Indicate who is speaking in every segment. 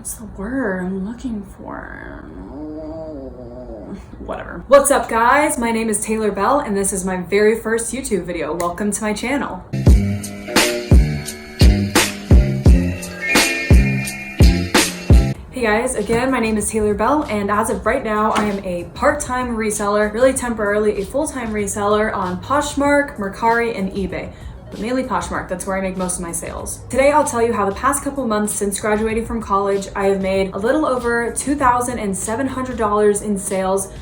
Speaker 1: What's the word I'm looking for? Whatever. What's up, guys? My name is Taylor Bell, and this is my very first YouTube video. Welcome to my channel. Hey guys, again, my name is Taylor Bell, and as of right now, I am a part-time reseller, really temporarily a full-time reseller on Poshmark, Mercari, and eBay. But mainly Poshmark, that's where I make most of my sales. Today I'll tell you how the past couple months since graduating from college, I have made a little over $2,700 in sales,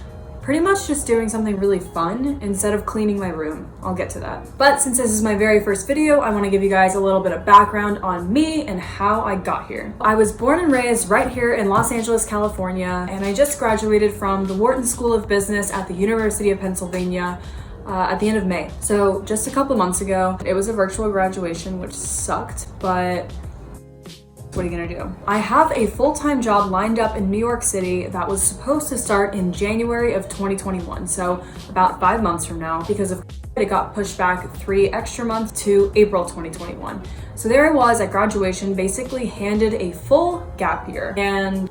Speaker 1: pretty much just doing something really fun instead of cleaning my room. I'll get to that. But since this is my very first video, I want to give you guys a little bit of background on me and how I got here. I was born and raised right here in Los Angeles, California, and I just graduated from the Wharton School of Business at the University of Pennsylvania at the end of May. So just a couple months ago. It was a virtual graduation, which sucked, but what are you gonna do? I have a full-time job lined up in New York City that was supposed to start in January of 2021, so about 5 months from now. Because of it got pushed back 3 extra months to April 2021. So there I was at graduation, basically handed a full gap year, and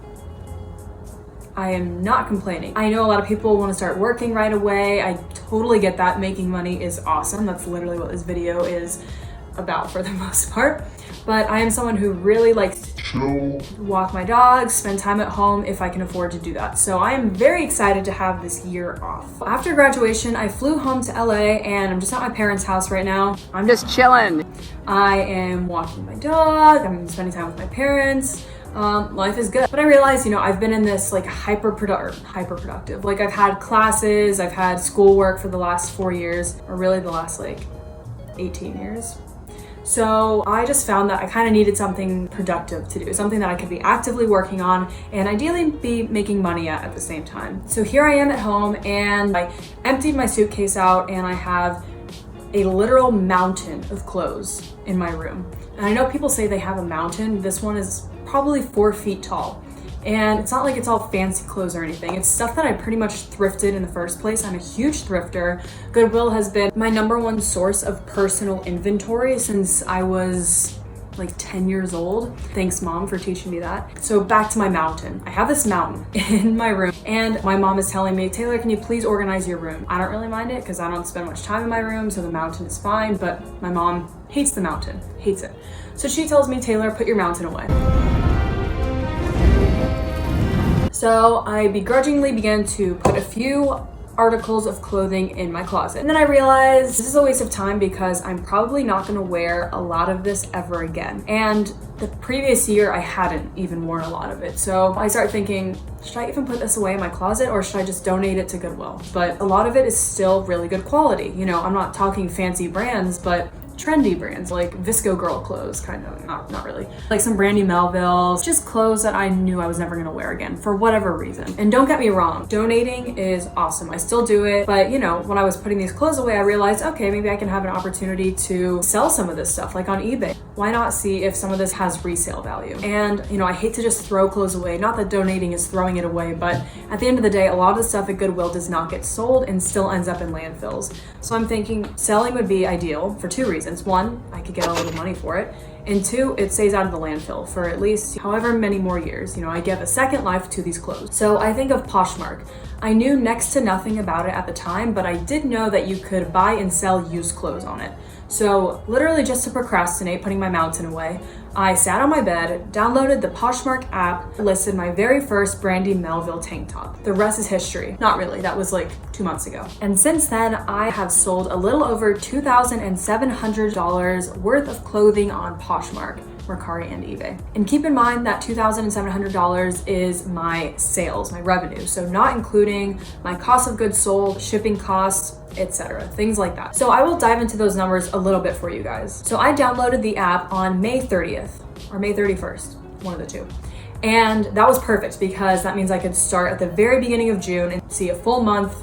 Speaker 1: I am not complaining. I know a lot of people want to start working right away. I totally get that. Making money is awesome. That's literally what this video is about for the most part. But I am someone who really likes to chill, walk my dogs, spend time at home if I can afford to do that. So I am very excited to have this year off. After graduation, I flew home to LA, and I'm just at my parents' house right now. I'm just chilling. I am walking my dog. I'm spending time with my parents. Life is good. But I realized, I've been in this like hyper-productive. Like I've had classes, I've had schoolwork for the last 4 years, or really the last like 18 years. So I just found that I kind of needed something productive to do, something that I could be actively working on and ideally be making money at the same time. So here I am at home, and I emptied my suitcase out, and I have a literal mountain of clothes in my room. And I know people say they have a mountain. This one is probably 4 feet tall. And it's not like it's all fancy clothes or anything. It's stuff that I pretty much thrifted in the first place. I'm a huge thrifter. Goodwill has been my #1 source of personal inventory since I was like 10 years old. Thanks, Mom, for teaching me that. So back to my mountain. I have this mountain in my room, and my mom is telling me, Taylor, can you please organize your room? I don't really mind it because I don't spend much time in my room, so the mountain is fine, but my mom hates the mountain, hates it. So she tells me, Taylor, put your mountain away. So I begrudgingly began to put a few articles of clothing in my closet. And then I realized this is a waste of time because I'm probably not gonna wear a lot of this ever again. And the previous year I hadn't even worn a lot of it. So I started thinking, should I even put this away in my closet, or should I just donate it to Goodwill? But a lot of it is still really good quality. I'm not talking fancy brands, but trendy brands like Visco girl clothes, kind of, not really. Like some Brandy Melvilles, just clothes that I knew I was never gonna wear again for whatever reason. And don't get me wrong, donating is awesome. I still do it, but when I was putting these clothes away, I realized, okay, maybe I can have an opportunity to sell some of this stuff, like on eBay. Why not see if some of this has resale value? And I hate to just throw clothes away. Not that donating is throwing it away, but at the end of the day, a lot of the stuff at Goodwill does not get sold and still ends up in landfills. So I'm thinking selling would be ideal for 2 reasons. 1, I could get a little money for it. And 2, it stays out of the landfill for at least however many more years. I give a second life to these clothes. So I think of Poshmark. I knew next to nothing about it at the time, but I did know that you could buy and sell used clothes on it. So literally just to procrastinate putting my mountain away, I sat on my bed, downloaded the Poshmark app, listed my very first Brandy Melville tank top. The rest is history. Not really, that was like 2 months ago. And since then, I have sold a little over $2,700 worth of clothing on Poshmark, Mercari, and eBay. And keep in mind that $2,700 is my sales, my revenue. So not including my cost of goods sold, shipping costs, etc., things like that. So I will dive into those numbers a little bit for you guys. So I downloaded the app on May 30th or May 31st, one of the two. And that was perfect because that means I could start at the very beginning of June and see a full month.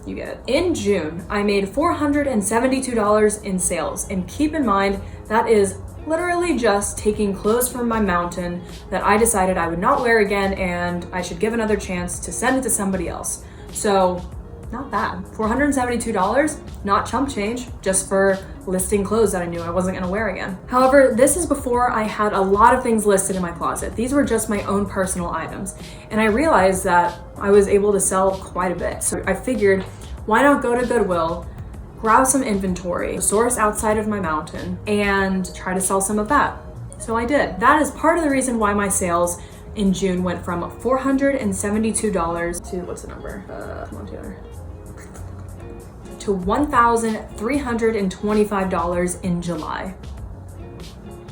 Speaker 1: You get it. In June, I made $472 in sales. And keep in mind, that is literally just taking clothes from my mountain that I decided I would not wear again and I should give another chance to send it to somebody else. So not bad. $472, not chump change, just for listing clothes that I knew I wasn't gonna wear again. However, this is before I had a lot of things listed in my closet. These were just my own personal items. And I realized that I was able to sell quite a bit. So I figured, why not go to Goodwill, grab some inventory, source outside of my mountain, and try to sell some of that. So I did. That is part of the reason why my sales in June went from $472 to, what's the number? Come on, Taylor. To $1,325 in July.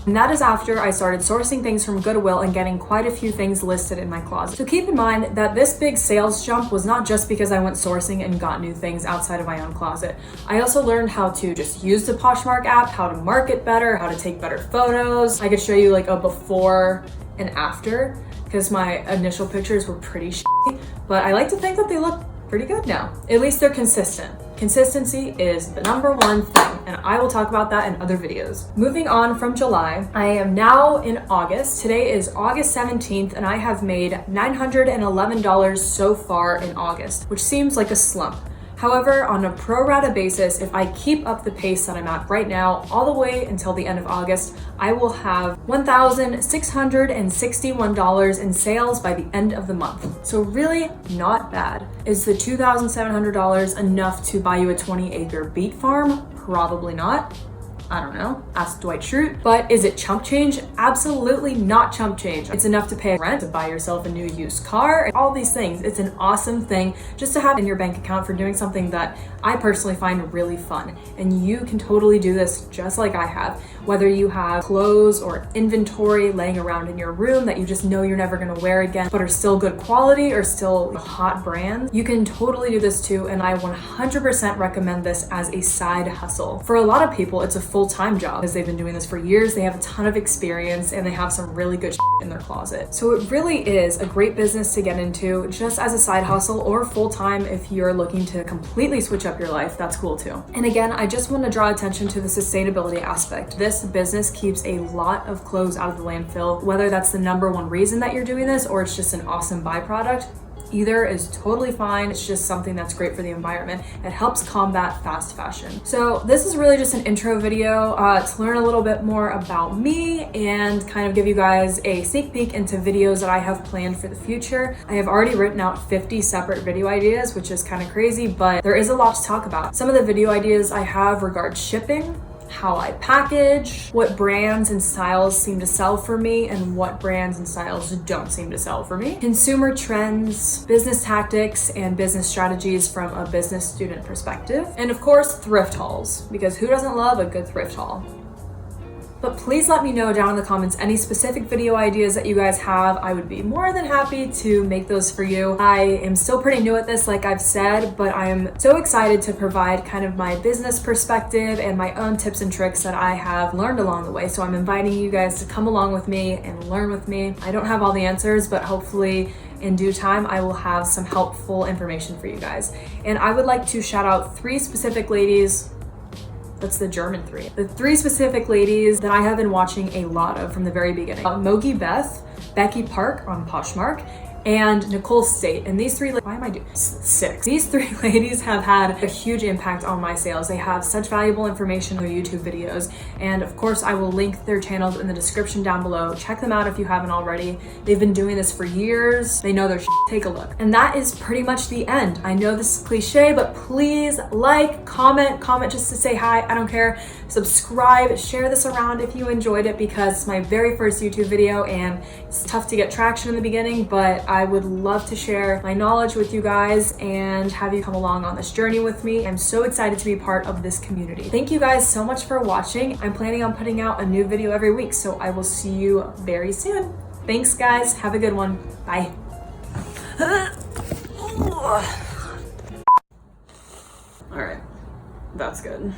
Speaker 1: And that is after I started sourcing things from Goodwill and getting quite a few things listed in my closet. So keep in mind that this big sales jump was not just because I went sourcing and got new things outside of my own closet. I also learned how to just use the Poshmark app, how to market better, how to take better photos. I could show you like a before and after, because my initial pictures were pretty shitty, but I like to think that they look pretty good now. At least they're consistent. Consistency is the number one thing, and I will talk about that in other videos. Moving on from July, I am now in August. Today is August 17th, and I have made $911 so far in August, which seems like a slump. However, on a pro rata basis, if I keep up the pace that I'm at right now, all the way until the end of August, I will have $1,661 in sales by the end of the month. So really not bad. Is the $2,700 enough to buy you a 20-acre beet farm? Probably not. I don't know, ask Dwight Schrute. But is it chump change? Absolutely not chump change. It's enough to pay rent, to buy yourself a new used car, all these things. It's an awesome thing just to have in your bank account for doing something that I personally find really fun. And you can totally do this just like I have. Whether you have clothes or inventory laying around in your room that you just know you're never gonna wear again, but are still good quality or still hot brands, you can totally do this too. And I 100% recommend this as a side hustle. For a lot of people, it's a full-time job because they've been doing this for years. They have a ton of experience and they have some really good in their closet. So it really is a great business to get into just as a side hustle, or full-time if you're looking to completely switch up your life. That's cool too. And again, I just want to draw attention to the sustainability aspect. This business keeps a lot of clothes out of the landfill, whether that's the number one reason that you're doing this or it's just an awesome byproduct. Either is totally fine. It's just something that's great for the environment. It helps combat fast fashion. So this is really just an intro video to learn a little bit more about me and kind of give you guys a sneak peek into videos that I have planned for the future. I have already written out 50 separate video ideas, which is kind of crazy, but there is a lot to talk about. Some of the video ideas I have regard shipping, how I package, what brands and styles seem to sell for me, and what brands and styles don't seem to sell for me. Consumer trends, business tactics, and business strategies from a business student perspective. And of course, thrift hauls, because who doesn't love a good thrift haul? But please let me know down in the comments any specific video ideas that you guys have. I would be more than happy to make those for you. I am still pretty new at this, like I've said, but I am so excited to provide kind of my business perspective and my own tips and tricks that I have learned along the way. So I'm inviting you guys to come along with me and learn with me. I don't have all the answers, but hopefully in due time, I will have some helpful information for you guys. And I would like to shout out 3 specific ladies. That's the German 3. The 3 specific ladies that I have been watching a lot of from the very beginning. Mogi Beth, Becky Park on Poshmark, and Nicole State. And these 3, why am I doing 6? These 3 ladies have had a huge impact on my sales. They have such valuable information in their YouTube videos. And of course, I will link their channels in the description down below. Check them out if you haven't already. They've been doing this for years. They know their shit. Take a look. And that is pretty much the end. I know this is cliche, but please like, comment just to say hi. I don't care. Subscribe, share this around if you enjoyed it, because it's my very first YouTube video and it's tough to get traction in the beginning, but I would love to share my knowledge with you guys and have you come along on this journey with me. I'm so excited to be part of this community. Thank you guys so much for watching. I'm planning on putting out a new video every week, so I will see you very soon. Thanks guys, have a good one. Bye. All right, that's good.